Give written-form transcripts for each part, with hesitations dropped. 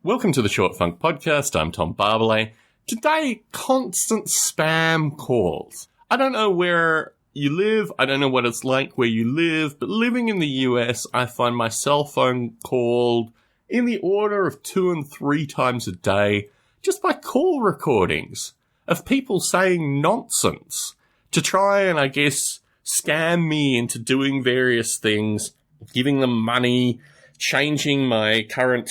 Welcome to the Short Funk Podcast. I'm Tom Barbalet. Today, constant spam calls. I don't know where you live. I don't know what it's like where you live, but living in the US, I find my cell phone called in the order of 2 and 3 times a day just by call recordings of people saying nonsense to try and, I guess, scam me into doing various things, giving them money, changing my current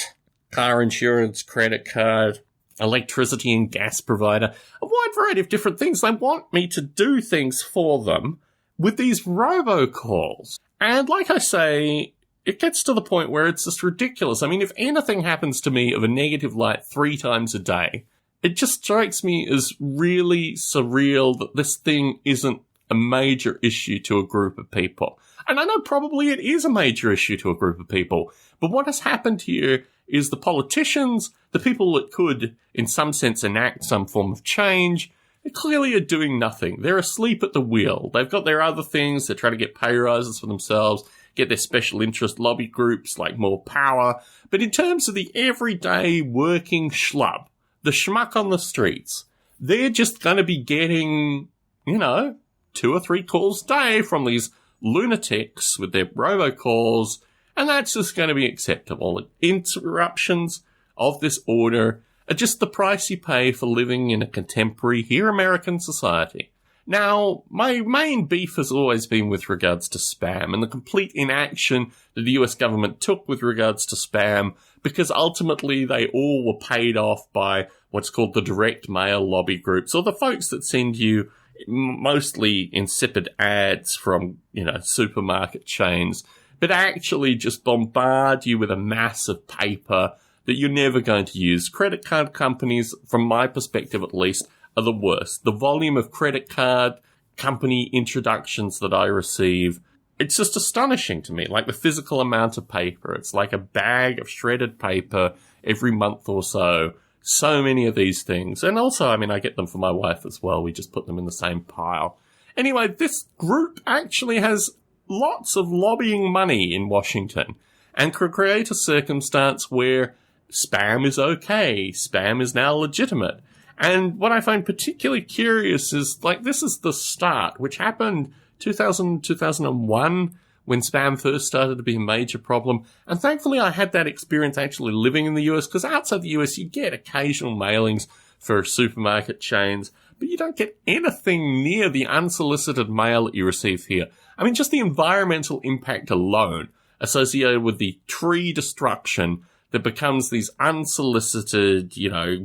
car insurance, credit card, electricity and gas provider, a wide variety of different things. They want me to do things for them with these robocalls. And like I say, it gets to the point where it's just ridiculous. I mean, if anything happens to me of a negative light 3 times a day, it just strikes me as really surreal that this thing isn't a major issue to a group of people. And I know probably it is a major issue to a group of people, but what has happened here is the politicians, the people that could, in some sense, enact some form of change, they clearly are doing nothing. They're asleep at the wheel. They've got their other things. They're trying to get pay rises for themselves, get their special interest lobby groups like more power. But in terms of the everyday working schlub, the schmuck on the streets, they're just going to be getting, 2 or 3 calls a day from these lunatics with their robocalls, and that's just going to be acceptable. Interruptions of this order are just the price you pay for living in a contemporary, here American society. Now, my main beef has always been with regards to spam and the complete inaction that the US government took with regards to spam, because ultimately they all were paid off by what's called the direct mail lobby groups, or the folks that send you mostly insipid ads from, supermarket chains, but actually just bombard you with a mass of paper that you're never going to use. Credit card companies, from my perspective at least, are the worst. The volume of credit card company introductions that I receive, it's just astonishing to me. Like the physical amount of paper. It's like a bag of shredded paper every month or so. So many of these things. And also, I get them for my wife as well. We just put them in the same pile. Anyway, this group actually has lots of lobbying money in Washington and could create a circumstance where spam is okay. Spam is now legitimate. And what I find particularly curious is, this is the start, which happened 2001, when spam first started to be a major problem. And thankfully I had that experience actually living in the US, because outside the US you get occasional mailings for supermarket chains, but you don't get anything near the unsolicited mail that you receive here. Just the environmental impact alone associated with the tree destruction that becomes these unsolicited,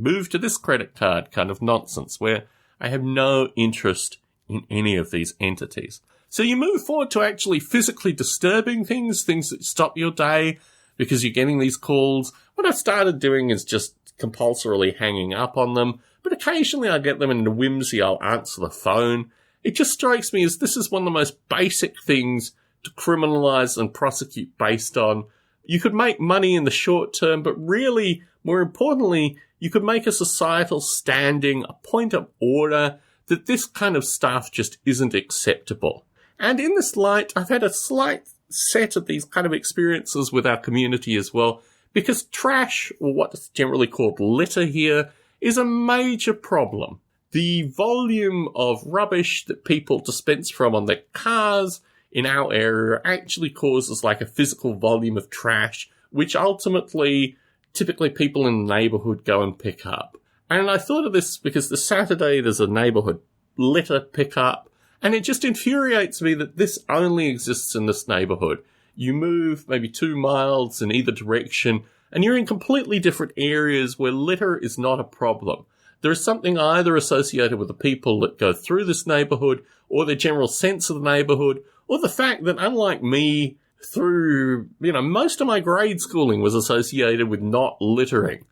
move to this credit card kind of nonsense, where I have no interest in any of these entities. So you move forward to actually physically disturbing things that stop your day because you're getting these calls. What I've started doing is just compulsorily hanging up on them, but occasionally I get them in a whimsy, I'll answer the phone. It just strikes me as this is one of the most basic things to criminalize and prosecute based on. You could make money in the short term, but really, more importantly, you could make a societal standing, a point of order that this kind of stuff just isn't acceptable. And in this light, I've had a slight set of these kind of experiences with our community as well, because trash, or what's generally called litter here, is a major problem. The volume of rubbish that people dispense from on their cars in our area actually causes a physical volume of trash, which ultimately, typically people in the neighborhood go and pick up. And I thought of this because this Saturday there's a neighborhood litter pickup, and it just infuriates me that this only exists in this neighborhood. You move maybe 2 miles in either direction, and you're in completely different areas where litter is not a problem. There is something either associated with the people that go through this neighborhood, or their general sense of the neighborhood, or the fact that, unlike me, through, most of my grade schooling was associated with not littering.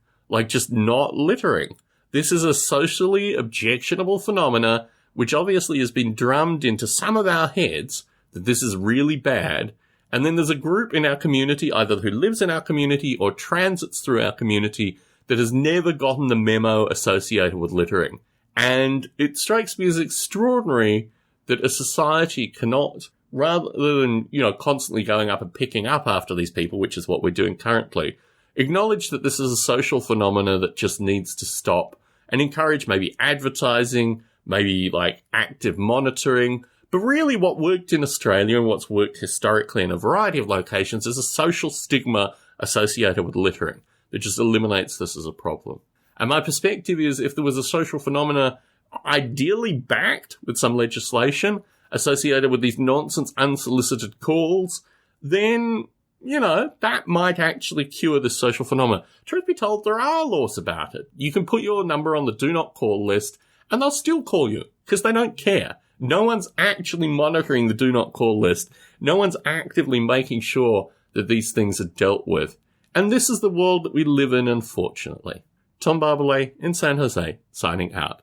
Just not littering. This is a socially objectionable phenomena, which obviously has been drummed into some of our heads that this is really bad. And then there's a group in our community, either who lives in our community or transits through our community, that has never gotten the memo associated with littering. And it strikes me as extraordinary that a society cannot, rather than, constantly going up and picking up after these people, which is what we're doing currently, Acknowledge that this is a social phenomena that just needs to stop, and encourage maybe advertising, maybe like active monitoring. But really what worked in Australia and what's worked historically in a variety of locations is a social stigma associated with littering that just eliminates this as a problem. And my perspective is if there was a social phenomena ideally backed with some legislation associated with these nonsense unsolicited calls, then, that might actually cure this social phenomena. Truth be told, there are laws about it. You can put your number on the do not call list and they'll still call you because they don't care. No one's actually monitoring the do not call list. No one's actively making sure that these things are dealt with. And this is the world that we live in, unfortunately. Tom Barbalet in San Jose, signing out.